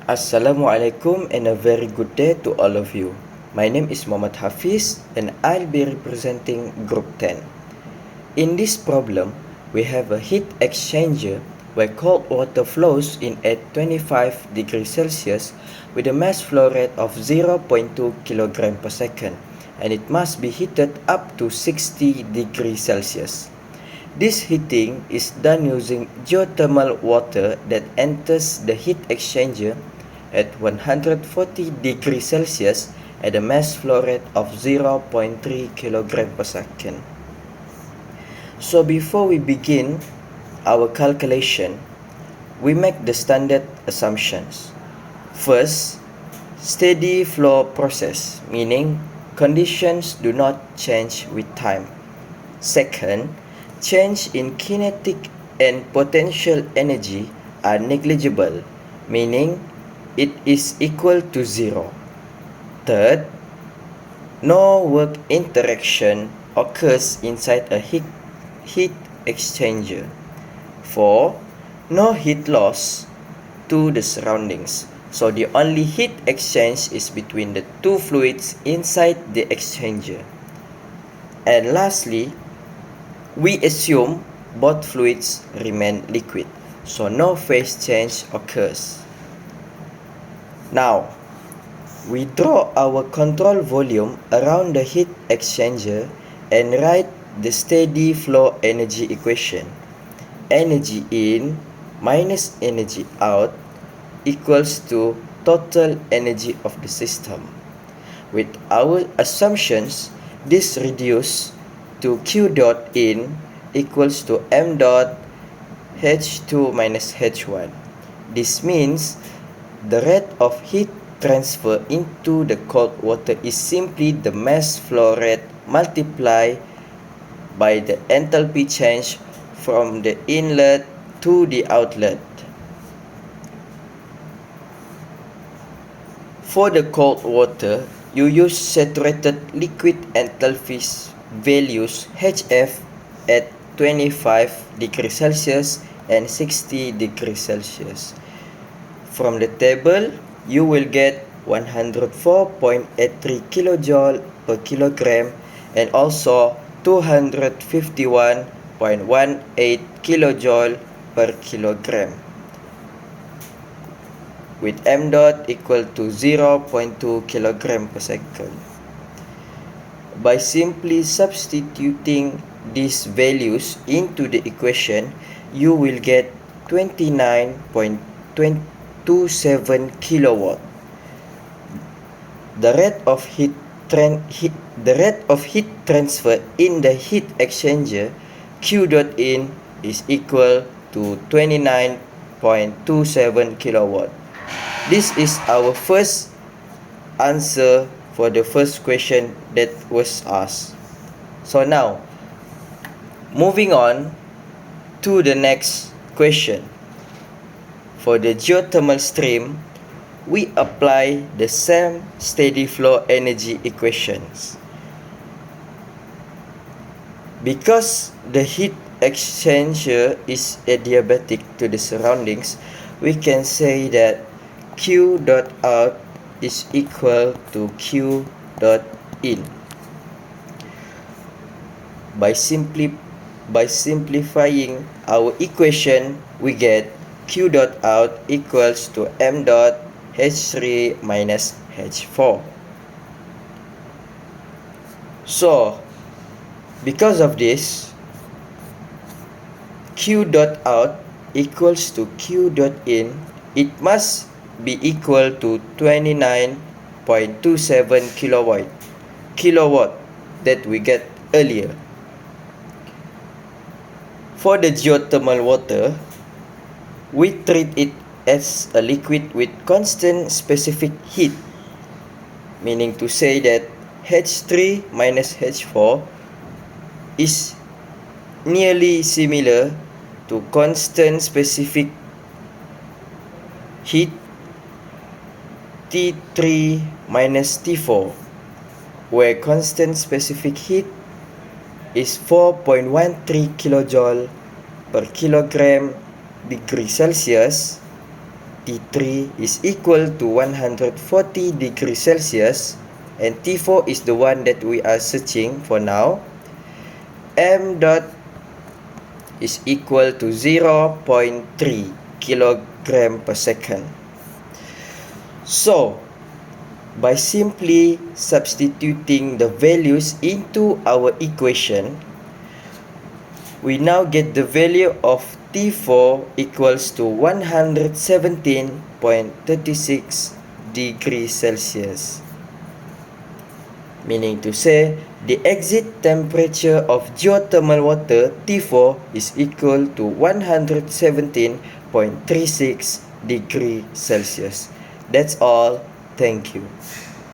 Assalamualaikum and a very good day to all of you. My name is Muhammad Hafiz and I'll be representing Group 10. In this problem, we have a heat exchanger where cold water flows in at 25 degrees Celsius with a mass flow rate of 0.2 kg per second, and it must be heated up to 60 degrees Celsius. This heating is done using geothermal water that enters the heat exchanger at 140 degrees Celsius at a mass flow rate of 0.3 kg per second. So before we begin our calculation, we make the standard assumptions. First, steady flow process, meaning conditions do not change with time. Second, change in kinetic and potential energy are negligible, meaning it is equal to zero. Third, no work interaction occurs inside a heat exchanger. 4. No heat loss to the surroundings. So the only heat exchange is between the two fluids inside the exchanger. And lastly, we assume both fluids remain liquid, so no phase change occurs. Now, we draw our control volume around the heat exchanger and write the steady flow energy equation. Energy in minus energy out equals to total energy of the system. With our assumptions, this reduces to Q dot in equals to M dot H2 minus H1. This means the rate of heat transfer into the cold water is simply the mass flow rate multiplied by the enthalpy change from the inlet to the outlet. For the cold water, you use saturated liquid enthalpy values HF at 25 degrees Celsius and 60 degrees Celsius. From the table, you will get 104.83 kilojoule per kilogram and also 251.18 kilojoule per kilogram, with M dot equal to 0.2 kilogram per second. By simply substituting these values into the equation, you will get 29.27 kilowatt. The rate of heat transfer in the heat exchanger Q dot in is equal to 29.27 kilowatt. This is our first answer for the first question that was asked. So now, moving on to the next question. For the geothermal stream, we apply the same steady flow energy equations. Because the heat exchanger is adiabatic to the surroundings, we can say that Q dot out is equal to Q dot in. By simplifying our equation, we get Q dot out equals to M dot H3 minus H4. So, because of this, Q dot out equals to Q dot in, it must be equal to 29.27 kilowatt that we get earlier. For the geothermal water, we treat it as a liquid with constant specific heat, meaning to say that H3 minus H4 is nearly similar to constant specific heat T3 minus T4, where constant specific heat is 4.13 kilojoule per kilogram degree Celsius T3 is equal to 140 degrees Celsius, and T4 is the one that we are searching for now. M dot is equal to 0.3 kilogram per second. So, by simply substituting the values into our equation, we now get the value of T4 equals to 117.36 degrees Celsius. Meaning to say, the exit temperature of geothermal water T4 is equal to 117.36 degrees Celsius. That's all. Thank you.